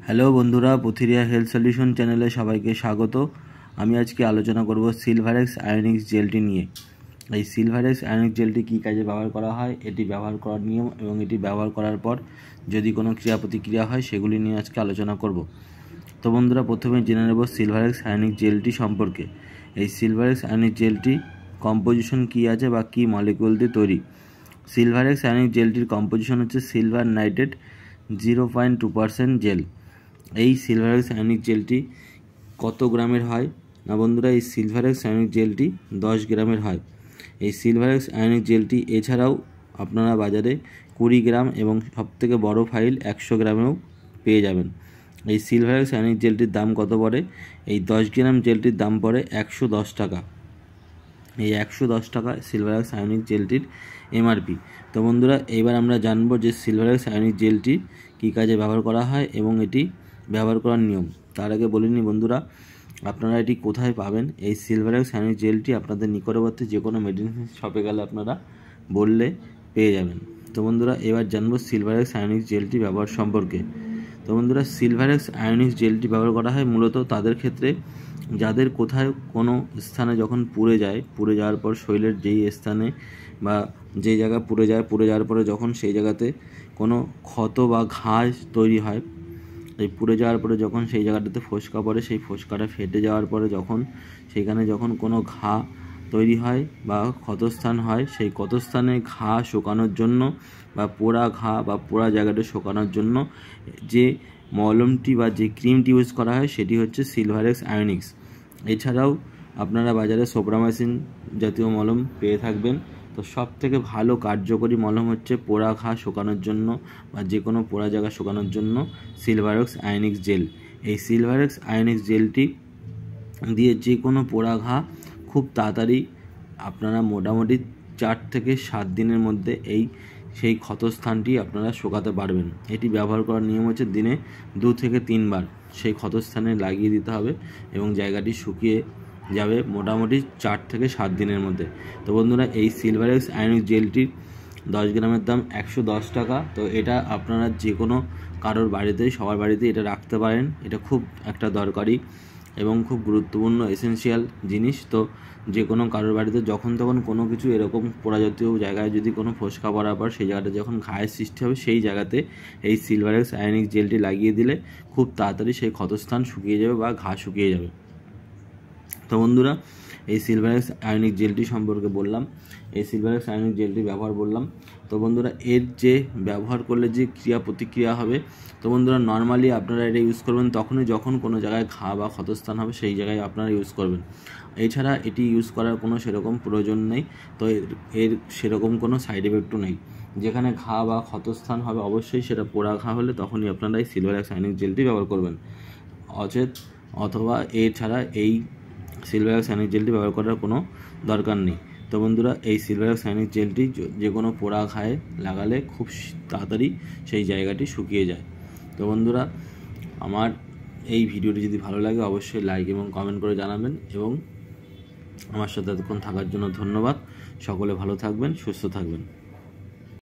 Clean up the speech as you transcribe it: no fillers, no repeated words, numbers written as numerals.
Hello বন্ধুরা, পথিরিয়া health solution চ্যানেলে সবাইকে স্বাগত। আমি আজকে আলোচনা করব সিলভারেক্স আয়োনিক্স জেলটি নিয়ে। এই সিলভারেক্স আয়োনিক্স জেলটি কী কাজে ব্যবহার করা হয়, এটি ব্যবহার করার নিয়ম এবং এটি ব্যবহার করার পর যদি কোনো ক্রিয়া প্রতিক্রিয়া হয় সেগুলি নিয়ে আজকে আলোচনা করব। তো বন্ধুরা, প্রথমে জেনে নেব সিলভারেক্স আয়োনিক্স জেলটি সম্পর্কে। এই সিলভারেক্স আয়োনিক্স জেলটি কম্পোজিশন কী আছে বা কী মলিকিউল দিয়ে তৈরি। সিলভারেক্স আয়োনিক্স জেলটির কম্পোজিশন হচ্ছে সিলভার নাইট্রেট 0.2% জেল। এই সিলভারেক্স আয়োনিক জেলটি কত গ্রামের হয় না বন্ধুরা? এই সিলভারেক্স আয়োনিক জেলটি 10 গ্রামের হয়। এই সিলভারেক্স আয়োনিক জেলটি এছাড়াও আপনারা বাজারে 20 গ্রাম এবং সবথেকে বড় ফাইল 100 গ্রামেও পেয়ে যাবেন। এই সিলভারেক্স আয়োনিক জেলটির দাম কত পড়ে? এই 10 গ্রাম জেলটির দাম পড়ে 110 টাকা। এই 110 টাকা সিলভারেক্স আয়োনিক জেলটির এমআরপি। তো বন্ধুরা, এবার আমরা জানবো যে সিলভারেক্স আয়োনিক জেলটি কী কাজে ব্যবহার করা হয় এবং এটি ব্যবহার করার নিয়ম। তার আগে বলে নিই বন্ধুরা, আপনারা এটি কোথায় পাবেন। এই সিলভারেক্স আয়োনিক জেলটি আপনাদের নিকটবর্তী যে কোনো মেডিসিন শপে গেলে আপনারা বললে পেয়ে যাবেন। তো বন্ধুরা, এবার জানবো সিলভারেক্স আয়োনিক জেলটি ব্যবহার সম্পর্কে। তো বন্ধুরা, সিলভারেক্স আয়োনিক জেলটি ব্যবহার করা হয় মূলত তাদের ক্ষেত্রে যাদের কোথায় কোনো স্থানে যখন পুড়ে যাওয়ার পর শরীরের যেই স্থানে বা যেই জায়গা পুড়ে যাওয়ার পরে যখন সেই জায়গাতে কোনো ক্ষত বা ঘা তৈরি হয়, এই পুড়ে যাওয়ার পরে যখন সেই জায়গাটাতে ফোসকা পড়ে, সেই ফোসকাটা ফেটে যাওয়ার পরে যখন সেইখানে যখন কোনো ঘা তৈরি হয় বা ক্ষতস্থান হয়, সেই ক্ষতস্থানে ঘা শুকানোর জন্য বা পোড়া ঘা বা পোড়া জায়গাটা শুকানোর জন্য যে মলমটি বা যে ক্রিমটি ইউজ করা হয় সেটি হচ্ছে সিলভারেক্স আয়োনিক্স। এছাড়াও আপনারা বাজারে সোপ্রামাইসিন জাতীয় মলম পেয়ে থাকবেন। তো সব থেকে ভালো কার্যকরী মলম হচ্ছে পোড়া ঘা শুকানোর জন্য বা যে কোনো পোড়া জায়গা শুকানোর জন্য সিলভারেক্স আয়োনিক্স জেল। এই সিলভারেক্স আয়োনিক্স জেলটি দিয়ে যে কোনো পোড়া ঘা খুব তাড়াতাড়ি আপনারা মোটামুটি 4 থেকে 7 দিনের মধ্যে সেই ক্ষতস্থানটি আপনারা শুকাতে পারবেন। এটি ব্যবহার করার নিয়ম হচ্ছে দিনে 2 থেকে 3 বার সেই ক্ষতস্থানে লাগিয়ে দিতে হবে এবং জায়গাটি শুকিয়ে যাবে মোটামুটি 4 থেকে 7 দিনের মধ্যে। তো বন্ধুরা, এই সিলভারেক্স আয়োনিক জেলটির 10 গ্রামের দাম 110 টাকা। তো এটা আপনারা যে কোনো কারোর বাড়িতেই সবার বাড়িতেই এটা রাখতে পারেন। এটা খুব একটা দরকারি এবং খুব গুরুত্বপূর্ণ এসেনশিয়াল জিনিস। তো যে কোনো কারোর বাড়িতে যখন তখন কোনো কিছু এরকম পোড়া জাতীয় জায়গায় যদি কোনো ফোসকা পড়ার পর সেই জায়গাটা যখন ঘায়ের সৃষ্টি হবে, সেই জায়গাতে এই সিলভারেক্স আয়োনিক জেলটি লাগিয়ে দিলে খুব তাড়াতাড়ি সেই ক্ষতস্থান শুকিয়ে যাবে বা ঘা শুকিয়ে যাবে। তো বন্ধুরা, এই সিলভারেক্স আয়োনিক জেলটি সম্পর্কে বললাম, এই সিলভারেক্স আয়োনিক জেলটি ব্যবহার বললাম। তো বন্ধুরা, এর যে ব্যবহার করলে যে ক্রিয়া প্রতিক্রিয়া হবে, তো বন্ধুরা নর্মালি আপনারা এটা ইউজ করবেন তখনই যখন কোনো জায়গায় ঘা বা ক্ষতস্থান হবে সেই জায়গায় আপনারা ইউজ করবেন। এছাড়া এটি ইউজ করার কোনো সেরকম প্রয়োজন নেই। তো এর সেরকম কোনো সাইড এফেক্টও নেই। যেখানে ঘা বা ক্ষতস্থান হবে অবশ্যই সেটা পোড়া ঘা হলে তখনই আপনারা এই সিলভারেক্স আয়োনিক জেলটি ব্যবহার করবেন। অথবা এছাড়া এই সিলভারেক্স আয়োনিক জেলটি ব্যবহার করার কোনো দরকার নেই। তো বন্ধুরা, এই সিলভারেক্স আয়োনিক জেলটি যে কোনো পোড়া ঘায়ে লাগালে খুব তাড়াতাড়ি সেই জায়গাটি শুকিয়ে যায়। তো বন্ধুরা, আমার এই ভিডিওটি যদি ভালো লাগে অবশ্যই লাইক এবং কমেন্ট করে জানাবেন এবং আমার সাথে এতক্ষণ থাকার জন্য ধন্যবাদ। সকলে ভালো থাকবেন, সুস্থ থাকবেন।